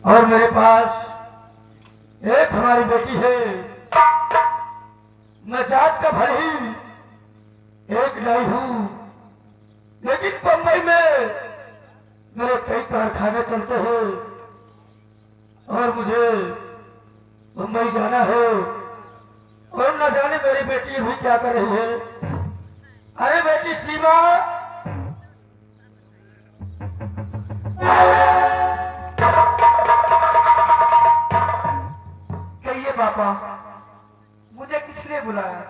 और मेरे पास एक हमारी बेटी है। मैं जात का भले ही एक नहीं हूं, लेकिन बंबई में मेरे कई कारखाने चलते हैं और मुझे मुंबई जाना है। और न जाने मेरी बेटी अभी क्या कर रही है। अरे बेटी सीमा, कहिए पापा, मुझे किसने बुलाया?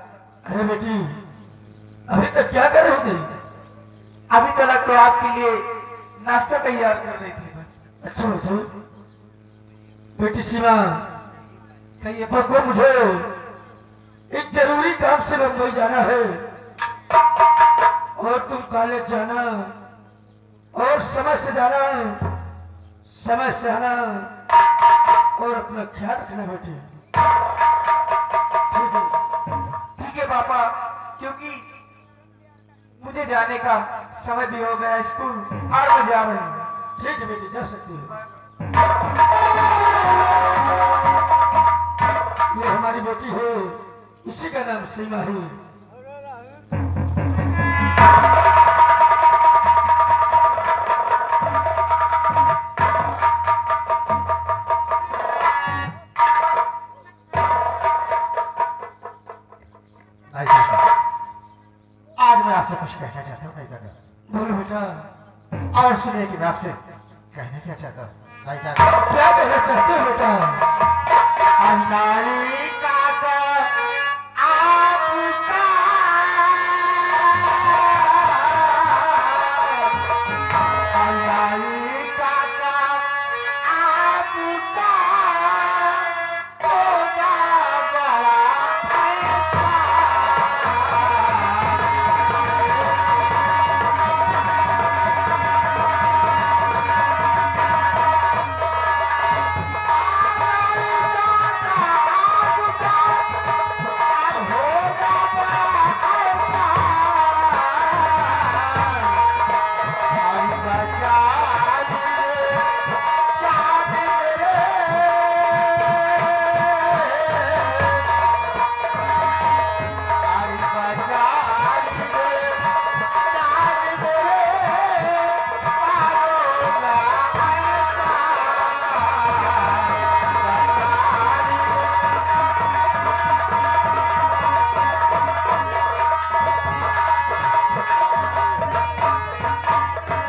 अरे बेटी अभी तक क्या कर रही थी? अभी तक तो आपके लिए नाश्ता तैयार कर रही थी बस। अच्छा अच्छा बेटी सीमा, कहिए देखो मुझे एक जरूरी काम से मुंबई जाना है और तुम कॉलेज जाना और समय से जाना, समय से आना और अपना ख्याल रखना बेटी। ठीक है? ठीक है पापा, क्योंकि मुझे जाने का समय भी हो गया स्कूल, 8 बजे आ रहे हैं। ठीक है बेटी, जा सकती है। ये हमारी बेटी है, इसी का नाम सीमा है। आज मैं आपसे कुछ कहना चाहता हूँ भाई दादा। बोलो बेटा, और सुनिए कि मैं आपसे कहना क्या चाहता हूँ भाई दादा। क्या कहना चाहते हो बेटा? अंधारी का तो आपका अंधारी का तो आपका होगा बड़ा ऐसा।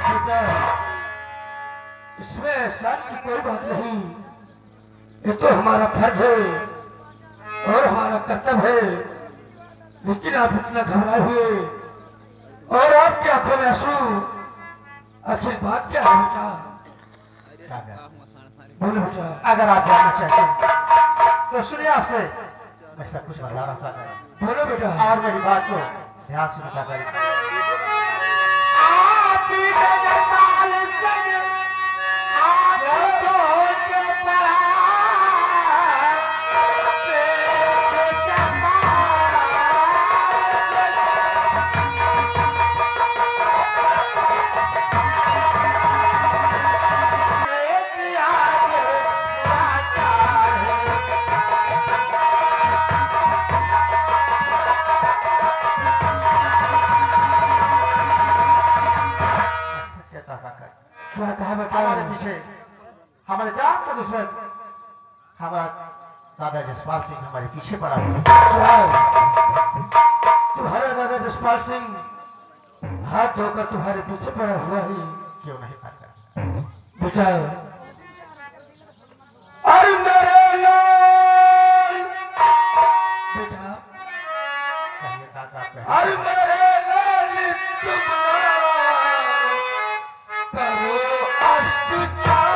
बेटा, इसमें एहसान की कोई बात नहीं। ये तो हमारा फर्ज है और हमारा कर्तव्य है। लेकिन आप इतना घबराए हुए और आपकी आंखों में आंसू, आखिर बात क्या है बेटा? बोलो बेटा। अगर आप जानना चाहते हैं तो सुनिए, आपसे मैं सब कुछ बता रहा था बोलो बेटा। और मेरी बात को ध्यान से बता करें। क्या कहा बेटा? हमारे पीछे हमारे जान का दुश्मन हमारा दादा जसपाल सिंह हमारे पीछे पड़ा है। तुम्हारा दादा जसपाल सिंह हाथ धोकर तुम्हारे पीछे पड़ा हुआ है। क्यों नहीं पाता? बेटा, अरे मेरे लाल बेटा, कहिए दादा, अरे मेरे लाल तुम करो अस्तुचार।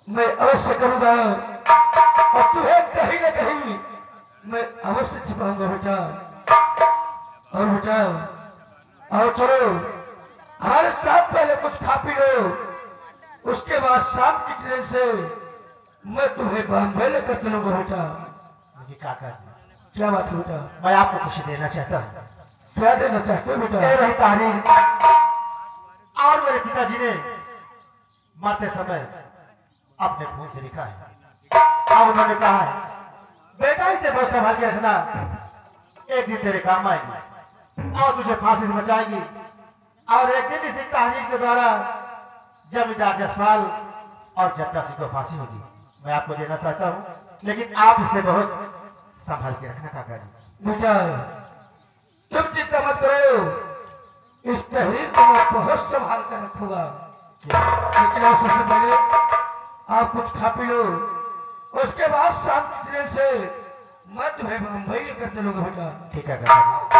मैं अवश्य करूंगा और तुम्हें कहीं न कहीं मैं अवश्य छिपाऊंगा बेटा। और बेटा आओ चलो, हर शाम पहले कुछ खा पी लो, उसके बाद शाम की ट्रेन से मैं तुम्हें बॉम्बे लेकर चलूंगा बेटा। देखिए काका, क्या बात है बेटा? मैं आपको कुछ देना चाहता हूँ। क्या देना चाहते हो बेटा? दे रही तारीख और मेरे पिताजी ने मरते समय अपने खून से लिखा है। अब उन्होंने कहा है बेटा इसे बहुत संभाल के रखना, एक दिन तेरे काम आएगी और तुझे फांसी से बचाएगी। और एक दिन इसी तहरीर के द्वारा जमींदार जसपाल और जत्ता सिंह को फांसी होगी। मैं आपको देना चाहता हूँ, लेकिन आप इसे बहुत संभाल के रखना काका जी। बेटा तुम चिंता मत करो, इस तहरीर को मैं बहुत संभाल कर रखूंगा। लेकिन और सबसे पहले आप कुछ खा पी लो, उसके बाद शाम की ट्रेन से मैं तुम्हें मुंबई लेकर चलूंगा बेटा। ठीक है काका जी।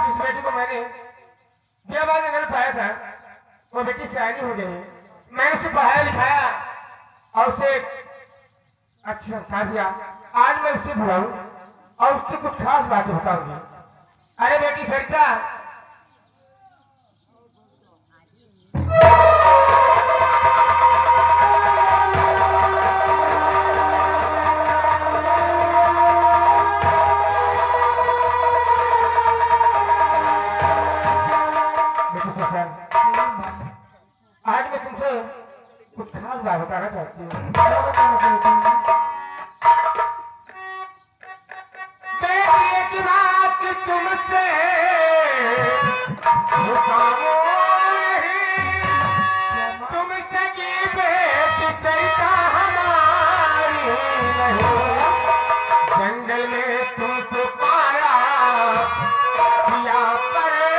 इस बेटी को मैंने बियाबान में मैंने पाया था, वो बेटी सियानी हो गई है। मैंने उसे पढ़ाया लिखाया और उसे अच्छा संस्कार दिया। आज मैं उसे बुलाऊं और उससे कुछ खास बातें बताऊंगी। अरे बेटी सरिता, आज मैं तुमसे कुछ खास बात बताना चाहती हूँ। बेटी की बात तुमसे बताऊं नहीं, तुम सगी बेटी सरिता हमारी नहीं। जंगल में तुमको पाया किया परे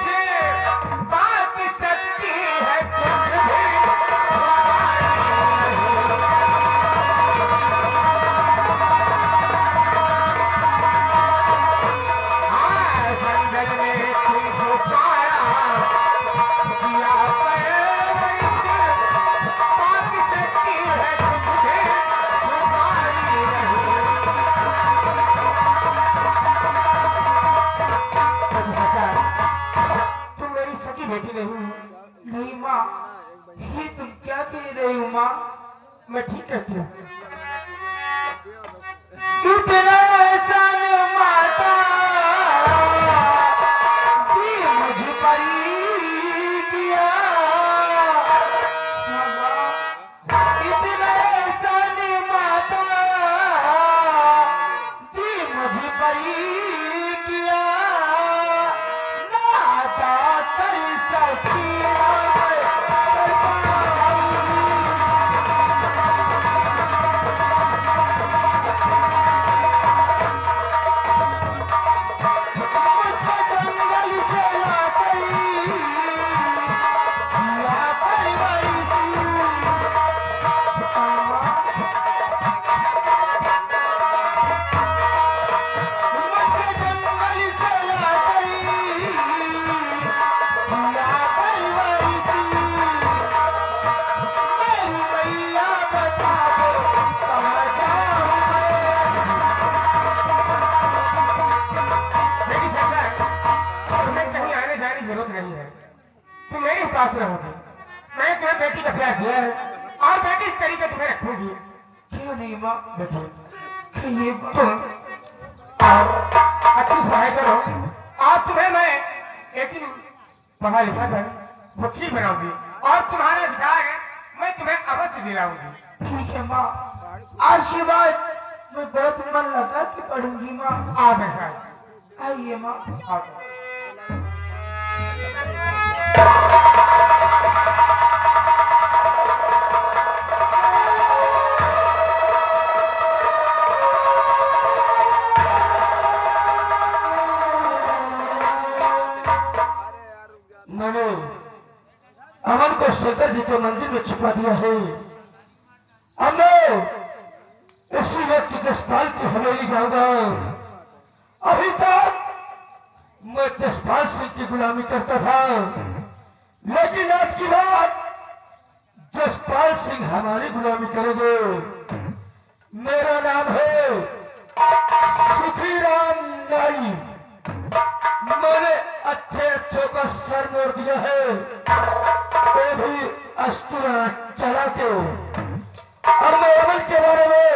थे, बात सच्ची है कुछ भी जंगल में तुमको पाया किया परे थे, बात सच्ची है कुछ भी हमारी नहीं। तुम मेरी सगी बेटी नहीं हो। नहीं माँ, ये तुम क्या कह रही हो माँ? मैं ठीक कहती हूँ। इतना एहसान माता जी मुझ पर ही किया। हाँ माँ, इतना एहसान माता जी मुझ पर ही किया। नाता कर सकी मुझको जंगल से ला गई, या परिवारी थी। मुझको जंगल से ला गई, या परिवारी थी। मेरी मैया बता दो कहाँ जाऊँ मैं। देखिए सरकार, तुम्हें कहीं आने जाने की जरूरत नहीं है। तुम मेरे पास रहोगे। मैं तुम्हें बेटी का प्यार दिया है और बेटी इस तरीके तुम्हें रखूंगी। क्यों नहीं माँ? बेटी ये तुम आओ, अच्छी पढ़ाई करो। आज तुम्हें मैं एक पढ़ा लिखा कर वकील बनाऊंगी और तुम्हारा अधिकार है मैं तुम्हें अवश्य दिलाऊंगी। ठीक है माँ, आज के बाद मैं बहुत मन लगा के पढ़ूंगी माँ। आ बैठा, आइए माँ। आओ। मैंने अमन को शेखर जी के मंदिर में छिपा दिया है। अब मैं इसी वक्त जसपाल की की हवेली जाऊंगा। अभी तक मैं जसपाल सिंह की गुलामी करता था, लेकिन आज की बात जसपाल सिंह हमारी गुलामी करेंगे। मेरा नाम है सुखीराम नाई। मैंने अच्छे अच्छों का सर मोड़ दिया है, वो भी अस्त्र चला के। अब मैं अमन के बारे में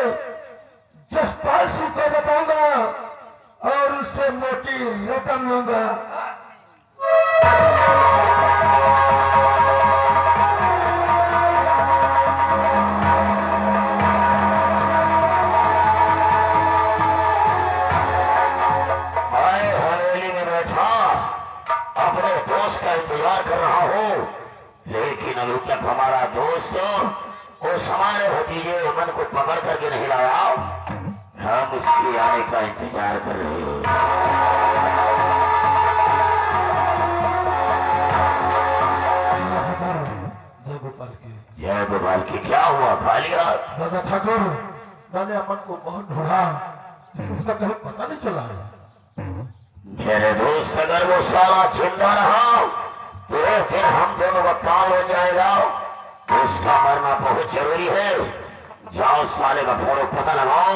जसपाल सिंह को बताऊंगा और उससे मोटी रकम लूंगा। मैं हवेली में बैठा अपने दोस्त का इंतजार कर रहा हूँ, लेकिन अभी तक हमारा दोस्त उस हमारे भतीजे अमन को पकड़ करके नहीं लाया। हम उसके आने का इंतजार कर रहे हैं। जय गोपाल की। जय गोपाल की। क्या हुआ खाली हाथ? दादा ठाकुर, मैंने अमन को बहुत ढूंढा, लेकिन उसका कहीं पता नहीं चला है। मेरे दोस्त, अगर वो साला जिंदा रहा तो फिर हम दोनों का काम हो जाएगा। उसका मरना बहुत जरूरी है। जाओ साले का फोड़ो पता लगाओ।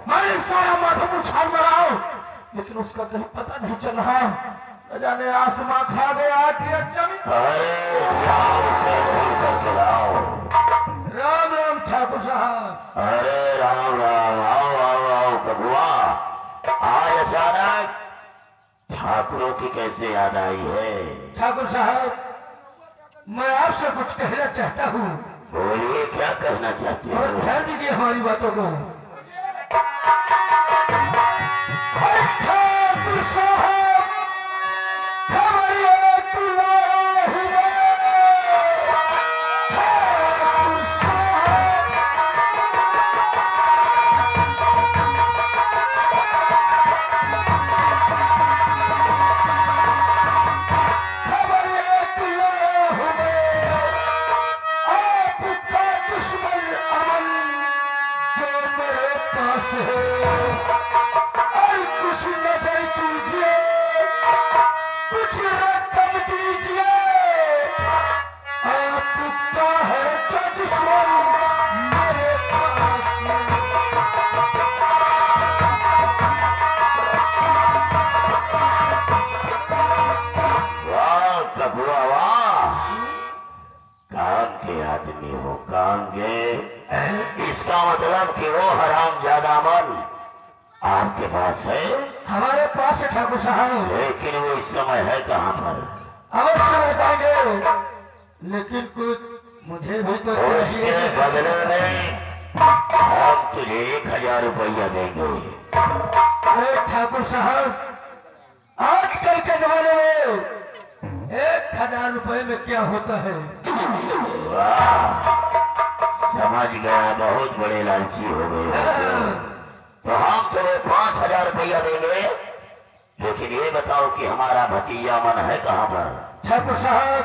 मैंने सारा माथा को छान मराओ, लेकिन उसका कहीं पता नहीं चल रहा। न जाने आसमां खा गया कि जमीन। अरे जाओ उसे ढूंढ करके लाओ। राम राम ठाकुर साहब। अरे राम राम। आओ आओ आओ कबुआ। आज अचानक ठाकुरों की कैसे याद आई है? ठाकुर साहब, मैं आपसे कुछ कहना चाहता हूँ। बोलिए, क्या कहना चाहते और हो? ध्यान दीजिए हमारी बातों को। ठाकुर साहब, हमारी एक लाया ही नहीं। ठाकुर साहब, हमारी एक लाया ही नहीं। आपका दुश्मन अमन जो मेरे पास है, और कुछ नजर कीजिए, कुछ रकम दीजिए। आपका है जो दुश्मन मेरे पास है। वाह कबुआ वाह। काम के आदमी हो, काम के। इसका मतलब कि वो हराम ज्यादा अमन आपके पास है, हमारे पास है ठाकुर साहब। लेकिन वो इस समय है कहाँ पर? अवश्य बताएंगे, लेकिन कुछ मुझे भी तो उसके चाहिए। बदले में हम तुझे 1000 रुपया देंगे। अरे ठाकुर साहब, आजकल के जमाने में 1000 रुपए में क्या होता है? वाह, समझ गया, बहुत बड़े लालची हो गए हो। तो हम तुम्हें 5000 रुपया देंगे, लेकिन ये बताओ कि हमारा भतीजा मन है कहाँ पर? ठाकुर साहब,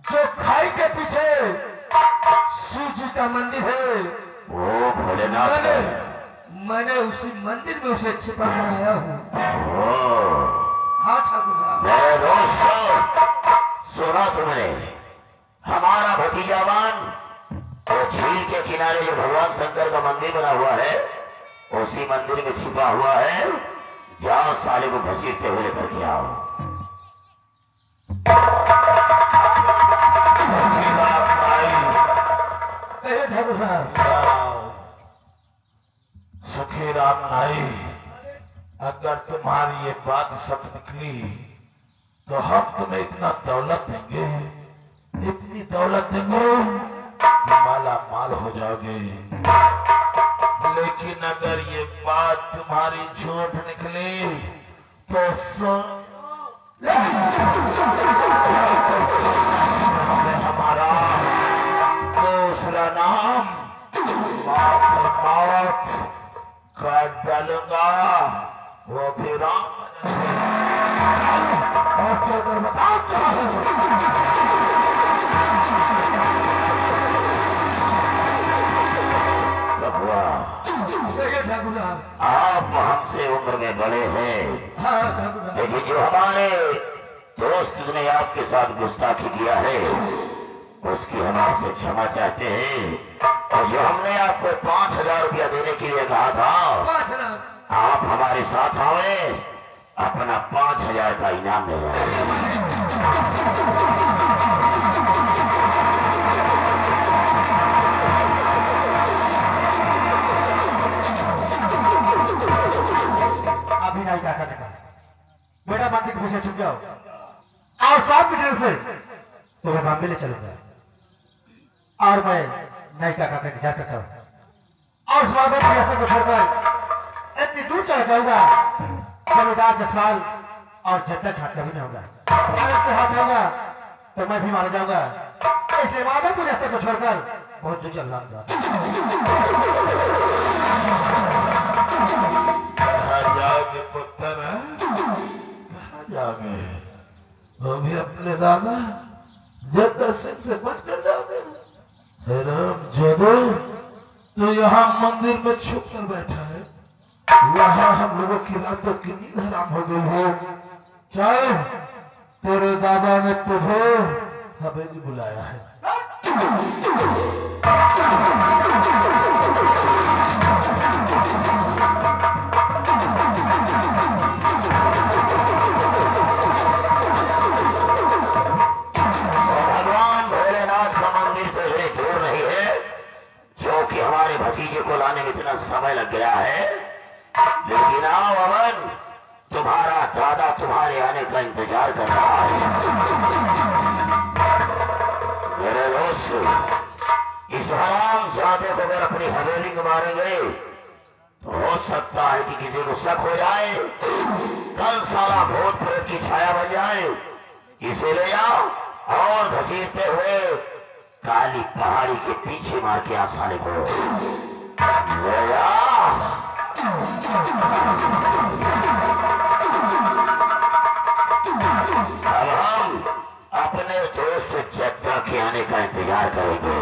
जो खाई के पीछे शिव जी का मंदिर है, वो भोलेनाथ है। मैंने उसी मंदिर में उसे छिपा कर आया हूँ। ओ, हाँ ठाकुर साहब। मेरे दोस्तों, सुना तुमने? हमारा भतीजावान वो झील के किनारे जो भगवान शंकर का मंदिर बना हुआ है, उसी मंदिर में छिपा हुआ है। जाओ साले को घसीटते हुए लेकर के आओ। कहिए ठाकुर साहब। सुखीराम नाई, अगर तुम्हारी ये बात सच निकली तो हम तुम्हें इतना दौलत देंगे, इतनी दौलत देंगे कि माला माल हो जाओगे। लेकिन अगर ये बात तुम्हारी झूठ निकली तो हमारा दूसरा नाम मौत काट डालूंगा, वो भी राम। और चलकर बताओ क्या है? बबुआ, देखिए ठाकुर साहब, आप हमसे उम्र में बड़े हैं, हाँ ठाकुर साहब, लेकिन जो हमारे दोस्त ने आपके साथ गुस्ताखी किया है उसकी हम आपसे क्षमा चाहते हैं। और जो हमने आपको 5,000 रुपया देने के लिए कहा था, पासना, आप हमारे साथ आवे, अपना 5,000 का इनाम दे अभी नहीं क्या करने का बेटा, मंदिर के पीछे छुप जाओ और 7 मीटर से तुम्हें बॉम्बे ले चलूंगा और मैं नई काका का इंतजार करता हूँ और उस माधव प्रियसा को छोड़कर इतनी दूर चला जाऊंगा जमींदार जसपाल और जद्दा ठाट कभी नहीं होगा। अगर तो हाथ होगा तो मैं भी मारा जाऊंगा, इसलिए माधव प्रियसा को छोड़कर बहुत दूर चल जाऊंगा। कहाँ जाओगे पुत्र? कहाँ जाओगे? वो भी अपने दादा जद्दा सिंह से बच कर जाओगे? राम जादू तो यहाँ मंदिर में छुप कर बैठा है, यहाँ हम लोगों की रातों की नींद हराम हो गई है। चल, तेरे दादा ने तुझे हवेली बुलाया है। भगवान भोलेनाथ का मंदिर तो इतनी दूर नहीं है, जो कि हमारे भतीजे को लाने में इतना समय लग गया है। लेकिन आओ अमन, तुम्हारा दादा तुम्हारे आने का इंतजार कर रहा है। मेरे दोस्त, इस हराम जादे को अगर अपनी हवेली में मारेंगे तो हो सकता है कि किसी को शक हो जाए, कल सारा भूत प्रेत की छाया बन जाए। इसे ले आओ और घसीटते हुए काली पहाड़ी के पीछे मार के आसानी को ले जाओ। अब हम अपने दोस्त जद्दा के आने का इंतजार करेंगे।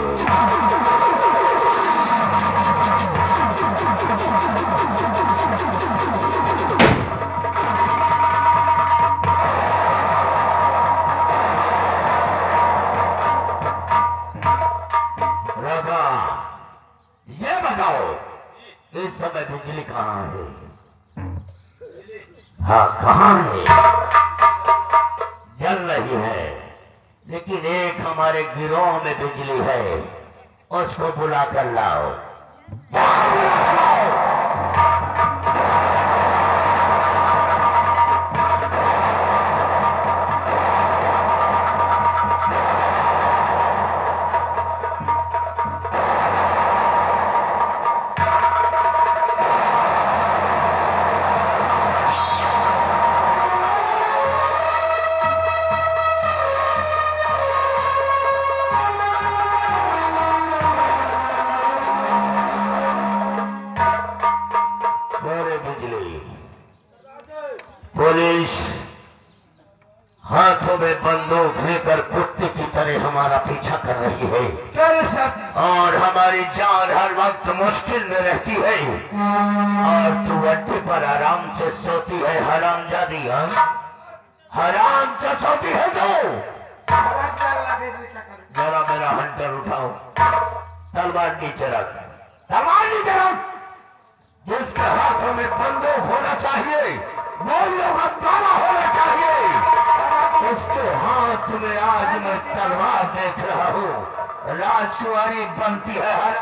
रगा, ये बताओ इस समय बिजली कहाँ है? हाँ, कहाँ है? जल रही है, लेकिन एक हमारे गिरोह में बिजली है, उसको बुला कर लाओ। पुलिस हाथों में बंदूक लेकर कुत्ते की तरह हमारा पीछा कर रही है चलो साथी, और हमारी जान हर वक्त मुश्किल में रहती है। और तू अड्डे पर आराम से सोती है, हरामजादी। हराम से सोती है तो जरा मेरा हंटर उठाओ, तलवार नीचे रख, तलवार नीचे रख। जिसके हाथों में बंदूक होना चाहिए, गोलियों का ताला होना चाहिए, उसके हाथ में आज मैं तलवार देख रहा हूँ। राजकुमारी बनती है हर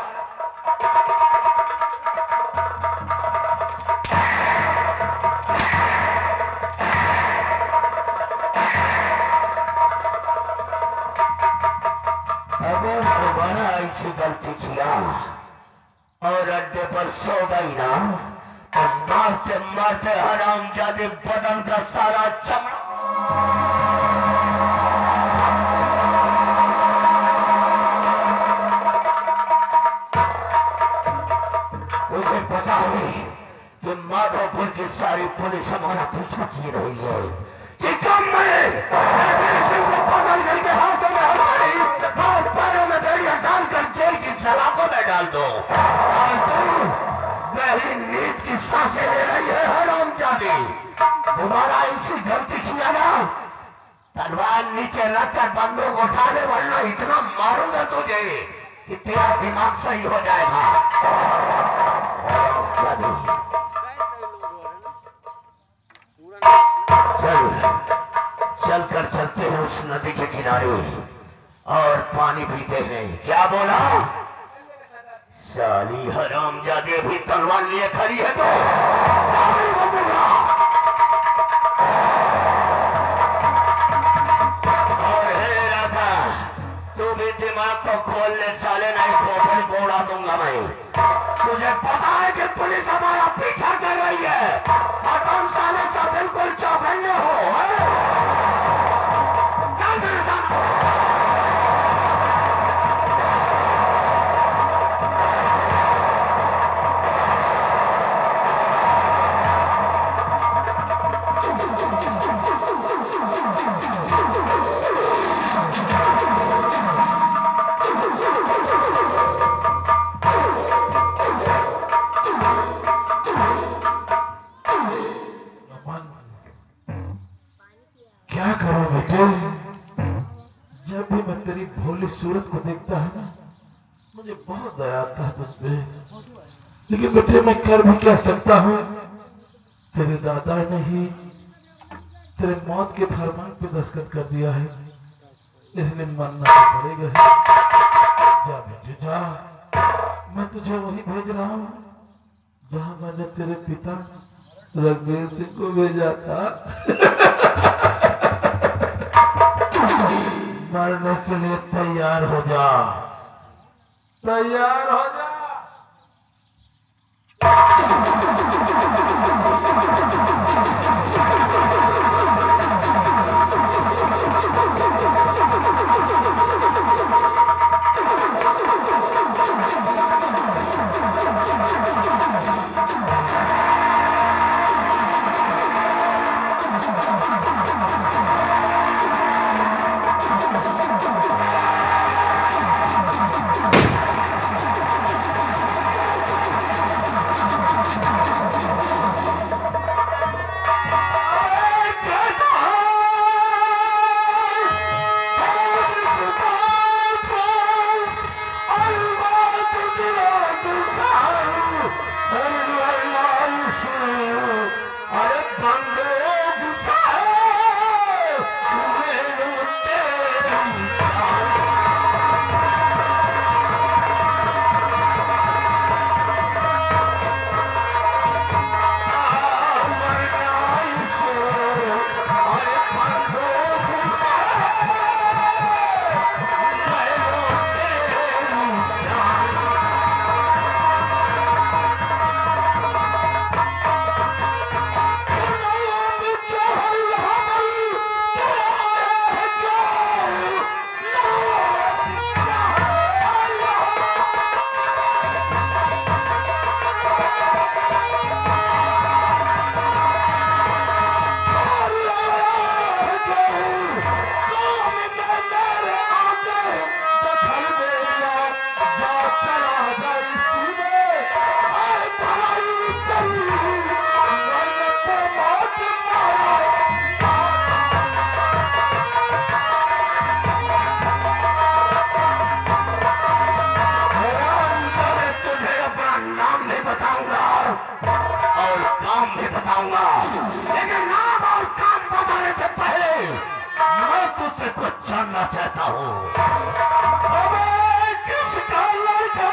अगर दोबारा ऐसी गलती किया और अड्डे पर सो गई ना, तो मारते मारते हरामजादे बदन का सारा चमड़ा मुझे पता है कि माधोपुर की सारी पुलिस हमारा पीछा की रही है। कि कम में को पकड़ करके हाथों में हमारी और पैरों में दरिया डालकर जेल की सलाखों में डाल दो। और तू गहरी नींद की सांसें ले रही है हरामजादी। दोबारा इसी गलती किया ना, तलवार नीचे रखकर बंदूक उठा ले, वरना इतना मारूंगा तुझे कि तेरा दिमाग सही हो जाएगा। चल कर चलते हैं उस नदी के किनारे और पानी पीते हैं। क्या बोला? साली हरामजादी भी तलवार लिए खड़ी है तो और हे राधा, तू भी दिमाग को खोल ले साले, नहीं खोपड़ी को उड़ा दूंगा मैं। तुझे पता है कि पुलिस हमारा पीछा कर रही है और तुम साले तो बिल्कुल चौकन्ने हो। चल मेरे साथ। क्या करूं बेटे, जब भी मैं तेरी भोली सूरत को देखता है ना, मुझे बहुत दया आता है तुझ पे। लेकिन बेटे मैं कर भी क्या सकता हूँ, तेरे दादा ने ही तेरे मौत के फरमान पे दस्तखत कर दिया है, इसलिए मानना तो पड़ेगा ही। जा बेटे जा, मैं तुझे वही भेज रहा हूँ जहाँ मैंने तेरे पिता रघुवीर सिंह को भेजा था। मरने के लिए तैयार हो जा, तैयार हो जा। लेकिन नाम और काम बताने से पहले मैं तुझसे कुछ जानना चाहता हूँ। अबे किसका लड़का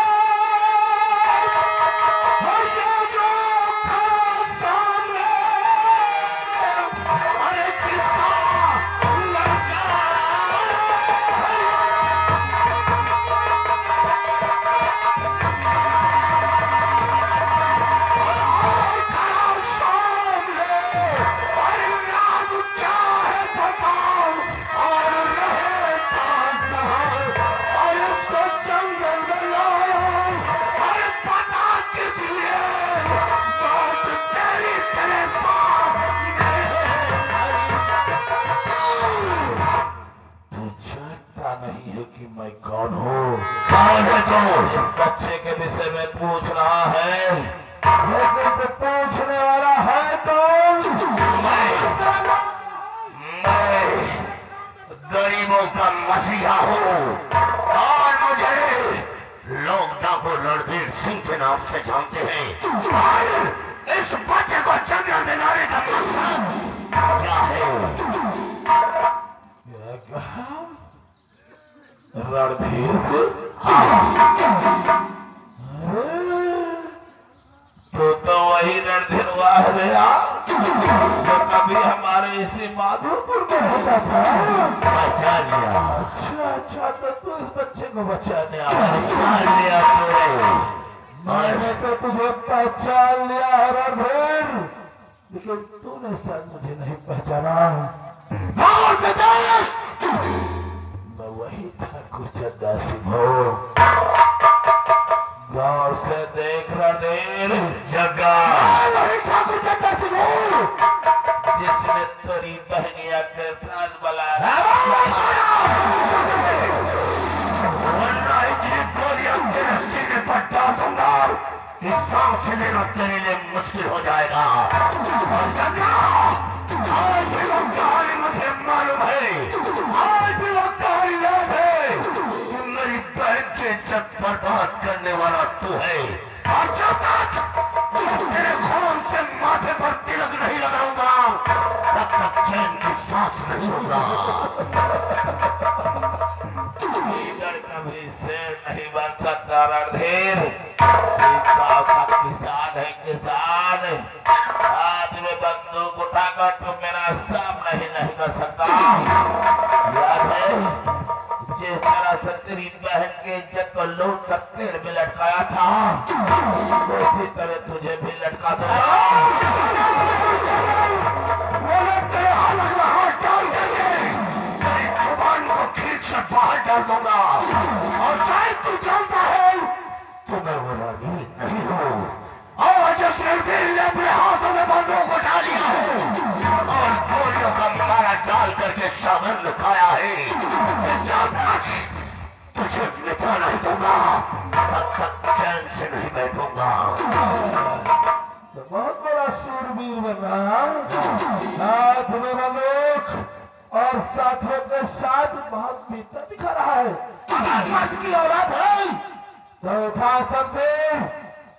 और ये जो खड़ा सामने, अरे किसका लड़का? और लेकिन तो पूछने वाला है कौन? मैं गरीबों का मसीहा हूँ और मुझे लोग डाकू रणवीर सिंह के नाम से जानते हैं। और इस बच्चे को जंगल में लाने का मकसद क्या है? क्या कहा? रणधीर? तो वही रणधीर हुआ है यार, जो कभी हमारे इसी माधोपुर में होता था। बचा लिया। अच्छा, तो तू इस बच्चे को बचाने आया। बचा लिया तूने। मैंने तो तुझे पहचान लिया है रणधीर, लेकिन तूने शायद मुझे नहीं पहचाना। मैं वही ठाकुर चंदा सिंह हूँ। गौर से देख रणधीर, जगह वही ठाकुर चंदा सिंह हूँ, जिसने तेरी बहनिया के साथ बुलाया। वरना इतनी गोलियां तेरे सीने पर डाल दूंगा कि सांस लेना तेरे लिए मुश्किल हो जाएगा। और जगह आज भी वो कहानी मुझे मालूम है, आज भी वो कहानी याद है कि मेरी बहन की इज्जत बर्बाद करने वाला तू है। और जब तक तेरे खून से माथे पर तिलक नहीं लगाऊंगा तब तक चैन की सांस नहीं होगा। लीडर कभी शेर नहीं बन सकता रणधीर। इस गांव का किसान है किसान। हाथ में बंदूक उठाकर तुम मेरा सामना ही नहीं कर सकता। याद है जिस तरह से तेरी बहन की इज्जत को लूट कर पेड़ में लटकाया था, उसी तरह तुझे भी लटका दूंगा। तेरे हालत में हाथ डाल देंगे, तेरी जुबान को खींच कर बाहर डाल दूंगा। और शायद तू जानता है तो मैं वो रणवीर नहीं हूँ। आज उस रणवीर ने अपने हाथों में बंदूक उठा लिया है और गोलियों का मारा डाल करके सावन खाया है। जब तक तुझे मिटा नहीं दूंगा तब तक चैन से नहीं बैठूंगा। तो बहुत बड़ा सूरवीर बन रहा है। हाथ में बंदूक और साथियों के साथ बहुत पीता दिखा रहा है। अगर मर्द की औलाद है तो उठा शमशीर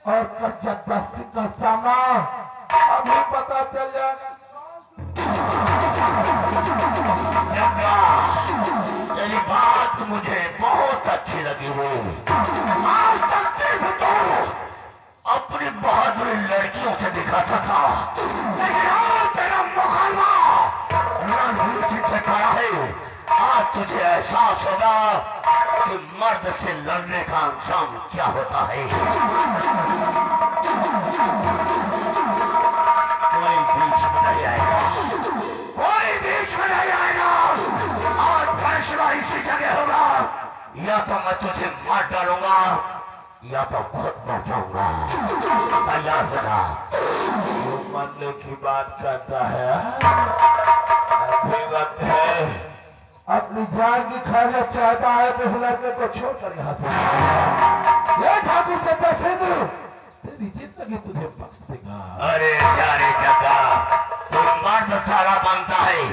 और कच्चा दस्ती का सामना अभी पता चल जाएगा। जग्गा, तेरी बात मुझे बहुत अच्छी लगी हुई। आज तक सिर्फ तो अपनी बहादुरी लड़कियों से दिखाता था, लेकिन आज तेरा मुकाबला रणवीर सिंह से खड़ा है। आज तुझे एहसास होगा कि मर्द से लड़ने का अंजाम क्या होता है। कोई बीच में नहीं आएगा, कोई बीच में नहीं आएगा। आज फैसला इसी जगह होगा। या तो मैं तुझे मार डालूंगा या तो खुद मर जाऊंगा। तैयार होना। जो मरने की बात करता है, अभी वक्त है। अपनी जान की खाना चाहता है तो इस लड़के को छोड़कर यहाँ से। ये ठाकुर चंदा सिंह तेरी जिंदगी तुझे बख्श देगा। अरे जाने जगह, तू मर्द सारा बनता है,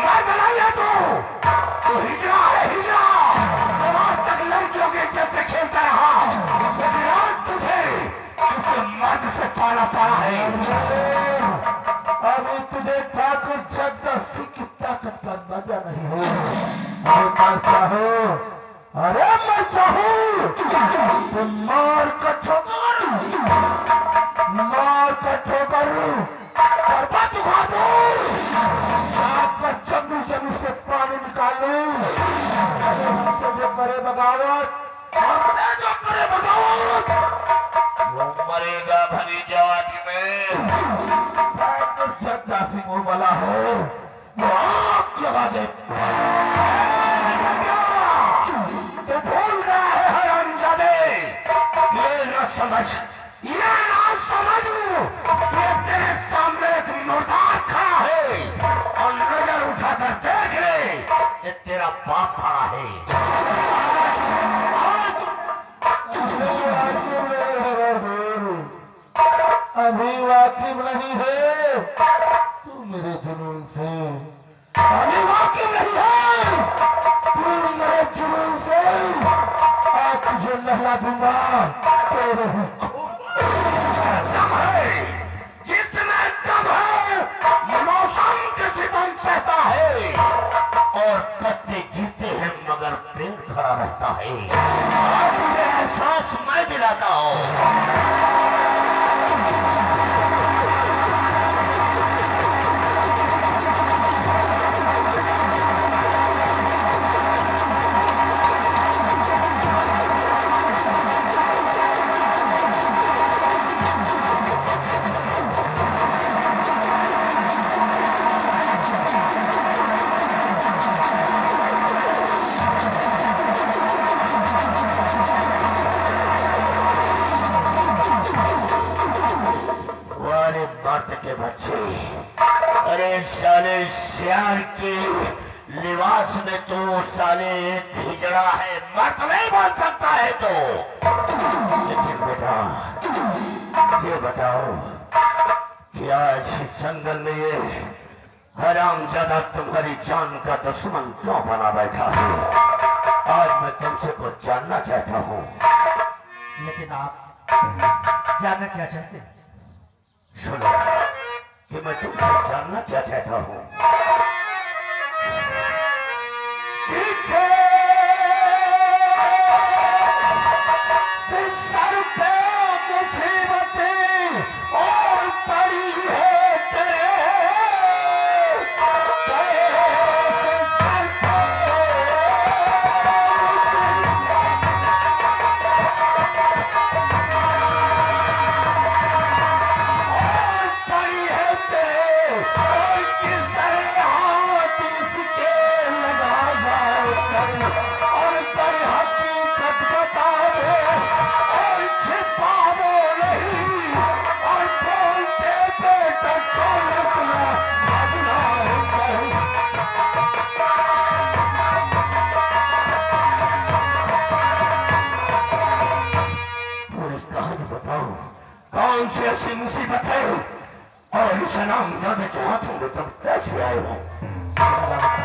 मर्द नहीं है तू हिजड़ा है हिजड़ा। तो आज तक लड़कियों के इज्जत से खेलता रहा, लेकिन आज तुझे मर्द से पाला पड़ा है। अभी तुझे ठाकुर चंदा सिंह की ताकत का अंदाजा नहीं हो। अरे मर चाहो, अरे मर चाहो तो मार का ठोकर, मार का ठोकर करवा चुका दो। आपका चंदू जमीन से पानी निकाल लो। अरे हमसे जो करे बगावत, हमसे जो करे बगावत, वो मरेगा भरी जवानी में। चंदा सिंह वाला हो वो आग लगा दे। तो भूल गया है हरामजादे, ये न समझ, ये ना समझू कि तेरे सामने एक मुर्दार खड़ा है और नजर उठाकर देख ले, ये तेरा बाप खड़ा है। अभी वाकिफ नहीं है तू मेरे जुनून से, अभी वाकिफ नहीं है तू मेरे जुनून से। आज तुझे नहला दूंगा तेरे दम है, जिसमें दम है मौसम के सितम सहता है और कत्ते गिरते हैं मगर पेड़ खड़ा रहता है। आज मुझे एहसास मैं दिलाता हूँ। के बच्चे, अरे साले श्यार के लिबास में तो साले एक हिजड़ा है, मर्द नहीं बोल सकता है तो। लेकिन बेटा ये बताओ कि आज जंगल में ये हरामजादा तुम्हारी जान का दुश्मन क्यों बना बैठा है? आज मैं तुमसे कुछ जानना चाहता हूँ। लेकिन आप जानना क्या चाहते हैं? सुनो कि मैं तुमसे जानना क्या चाहता हूँ। सर पे मुसीबतें और पड़ी है तेरे कौन सी ऐसी मुसीबत है और इस नाम जाने के हाथों में तुम कैसे आए हो?